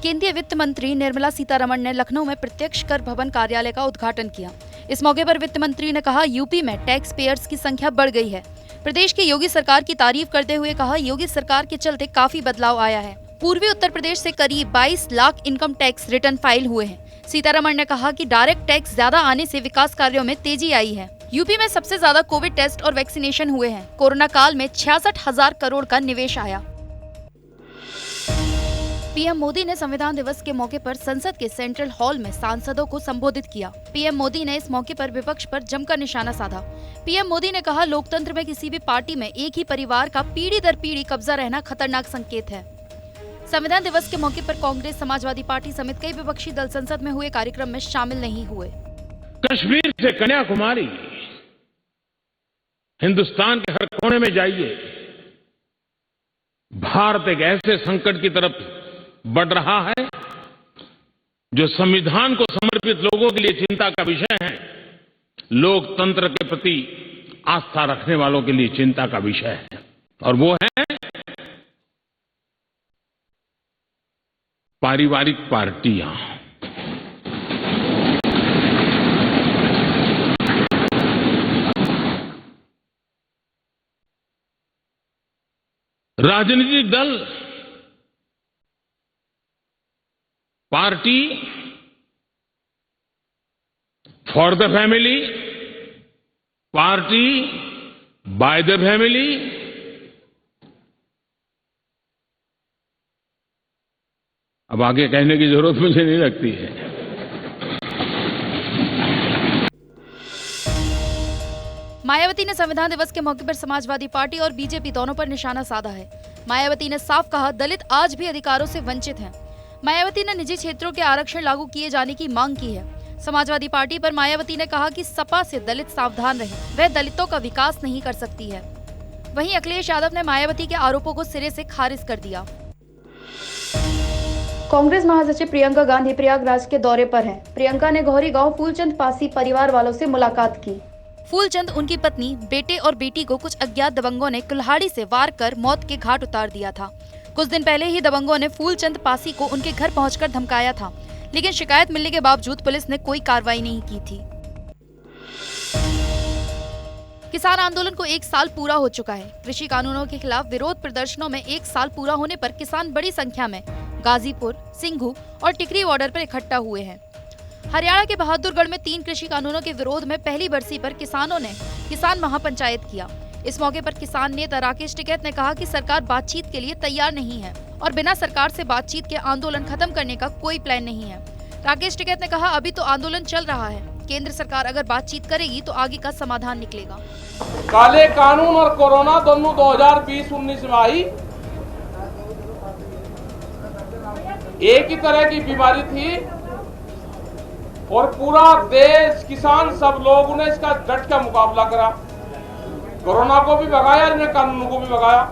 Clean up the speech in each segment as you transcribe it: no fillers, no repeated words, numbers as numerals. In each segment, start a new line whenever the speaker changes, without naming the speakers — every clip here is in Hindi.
केंद्रीय वित्त मंत्री निर्मला सीतारमण ने लखनऊ में प्रत्यक्ष कर भवन कार्यालय का उद्घाटन किया। इस मौके पर वित्त मंत्री ने कहा, यूपी में टैक्स पेयर्स की संख्या बढ़ गई है। प्रदेश की योगी सरकार की तारीफ करते हुए कहा, योगी सरकार के चलते काफी बदलाव आया है। पूर्वी उत्तर प्रदेश से करीब 22 lakh income tax return file हुए हैं। सीतारमण ने कहा कि डायरेक्ट टैक्स ज्यादा आने से विकास कार्यों में तेजी आई है। यूपी में सबसे ज्यादा कोविड टेस्ट और वैक्सीनेशन हुए हैं। कोरोना काल में 66,000 करोड़ का निवेश आया। पीएम मोदी ने संविधान दिवस के मौके पर संसद के सेंट्रल हॉल में सांसदों को संबोधित किया। पीएम मोदी ने इस मौके पर विपक्ष पर जमकर निशाना साधा। पीएम मोदी ने कहा, लोकतंत्र में किसी भी पार्टी में एक ही परिवार का पीढ़ी दर पीढ़ी कब्जा रहना खतरनाक संकेत है। संविधान दिवस के मौके पर कांग्रेस, समाजवादी पार्टी समेत कई विपक्षी दल संसद में हुए कार्यक्रम में शामिल नहीं हुए।
कश्मीर से कन्याकुमारी, हिंदुस्तान के हर कोने में जाइए, भारत एक ऐसे संकट की तरफ बढ़ रहा है जो संविधान को समर्पित लोगों के लिए चिंता का विषय है, लोकतंत्र के प्रति आस्था रखने वालों के लिए चिंता का विषय है, और वो है पारिवारिक पार्टियां। राजनीतिक दल, party for the family, party by the family, अब आगे कहने की जरूरत मुझे नहीं लगती है।
मायावती ने संविधान दिवस के मौके पर समाजवादी पार्टी और बीजेपी दोनों पर निशाना साधा है। मायावती ने साफ कहा, दलित आज भी अधिकारों से वंचित हैं। मायावती ने निजी क्षेत्रों के आरक्षण लागू किए जाने की मांग की है। समाजवादी पार्टी पर मायावती ने कहा कि सपा से दलित सावधान रहे, वह दलितों का विकास नहीं कर सकती है। वहीं अखिलेश यादव ने मायावती के आरोपों को सिरे से खारिज कर दिया। कांग्रेस महासचिव प्रियंका गांधी प्रयागराज के दौरे पर हैं। प्रियंका ने गौरी गांव फूलचंद पासी परिवार वालों से मुलाकात की। फूलचंद, उनकी पत्नी, बेटे और बेटी को कुछ अज्ञात दबंगों ने कुल्हाड़ी से वार कर मौत के घाट उतार दिया था। कुछ दिन पहले ही दबंगों ने फूलचंद पासी को उनके घर पहुंचकर धमकाया था, लेकिन शिकायत मिलने के बावजूद पुलिस ने कोई कार्रवाई नहीं की थी। किसान आंदोलन को 1 साल पूरा हो चुका है। कृषि कानूनों के खिलाफ विरोध प्रदर्शनों में 1 साल पूरा होने पर किसान बड़ी संख्या में गाजीपुर, सिंघू और टिकरी बॉर्डर पर इकट्ठा हुए हैं। हरियाणा के बहादुरगढ़ में 3 कृषि कानूनों के विरोध में पहली बरसी पर किसानों ने किसान महापंचायत किया। इस मौके पर किसान नेता राकेश टिकैत ने कहा कि सरकार बातचीत के लिए तैयार नहीं है और बिना सरकार से बातचीत के आंदोलन खत्म करने का कोई प्लान नहीं है। राकेश टिकैत ने कहा, अभी तो आंदोलन चल रहा है, केंद्र सरकार अगर बातचीत करेगी तो आगे का समाधान निकलेगा।
काले कानून और कोरोना दोनों 2020-19 में आई, एक ही तरह की बीमारी थी और पूरा देश, किसान, सब लोगों ने इसका डट का मुकाबला करा। कोरोना को भी भगाया, इन्हें कानून को भी भगाया।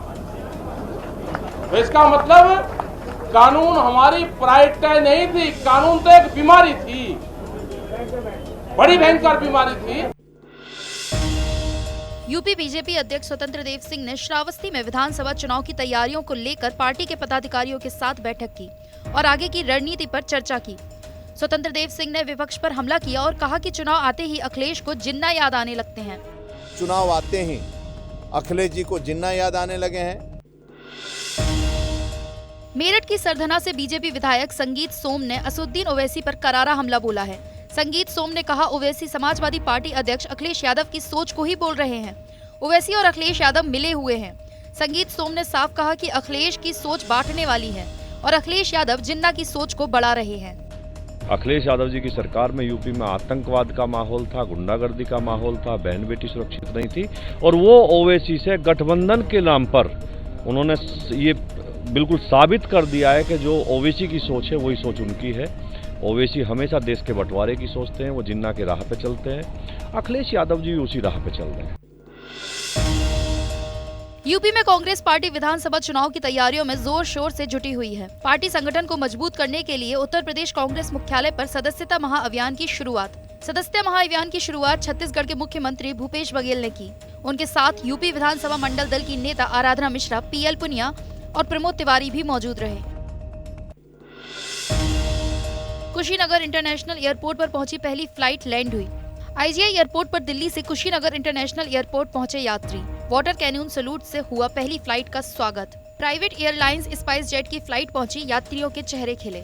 तो इसका मतलब कानून हमारी प्रायोरिटी नहीं थी, कानून तो एक बीमारी थी, बड़ी भयंकर बीमारी थी।
यूपी बीजेपी अध्यक्ष स्वतंत्र देव सिंह ने श्रावस्ती में विधानसभा चुनाव की तैयारियों को लेकर पार्टी के पदाधिकारियों के साथ बैठक की और आगे की रणनीति पर चर्चा की। स्वतंत्र देव सिंह ने विपक्ष पर हमला किया और कहा कि चुनाव आते ही अखिलेश को जिन्ना याद आने लगते हैं।
चुनाव आते ही अखिलेश जी को जिन्ना याद आने लगे हैं।
मेरठ की सरधना से बीजेपी विधायक संगीत सोम ने असुद्दीन ओवैसी पर करारा हमला बोला है। संगीत सोम ने कहा, ओवैसी समाजवादी पार्टी अध्यक्ष अखिलेश यादव की सोच को ही बोल रहे हैं। ओवैसी और अखिलेश यादव मिले हुए हैं। संगीत सोम ने साफ कहा कि अखिलेश की सोच बांटने वाली है और अखिलेश यादव जिन्ना की सोच को बढ़ा रहे हैं।
अखिलेश यादव जी की सरकार में यूपी में आतंकवाद का माहौल था, गुंडागर्दी का माहौल था, बहन बेटी सुरक्षित नहीं थी, और वो ओवैसी से गठबंधन के नाम पर उन्होंने ये बिल्कुल साबित कर दिया है कि जो ओवैसी की सोच है वही सोच उनकी है। ओवैसी हमेशा देश के बंटवारे की सोचते हैं, वो जिन्ना के राह पे चलते हैं। अखिलेश यादव जी उसी राह पे चल रहे हैं।
यूपी में कांग्रेस पार्टी विधानसभा चुनाव की तैयारियों में जोर शोर से जुटी हुई है। पार्टी संगठन को मजबूत करने के लिए उत्तर प्रदेश कांग्रेस मुख्यालय पर सदस्यता महाअभियान की शुरुआत छत्तीसगढ़ के मुख्यमंत्री भूपेश बघेल ने की। उनके साथ यूपी विधानसभा मंडल दल की नेता आराधना मिश्रा, PL पुनिया और प्रमोद तिवारी भी मौजूद रहे। कुशीनगर इंटरनेशनल एयरपोर्ट पर पहुंची पहली फ्लाइट लैंड हुई। आईजीआई एयरपोर्ट पर दिल्ली से कुशीनगर इंटरनेशनल एयरपोर्ट पहुंचे यात्री। वाटर कैनून सैल्यूट से हुआ पहली फ्लाइट का स्वागत। प्राइवेट एयरलाइंस स्पाइस जेट की फ्लाइट पहुंची, यात्रियों के चेहरे खिले।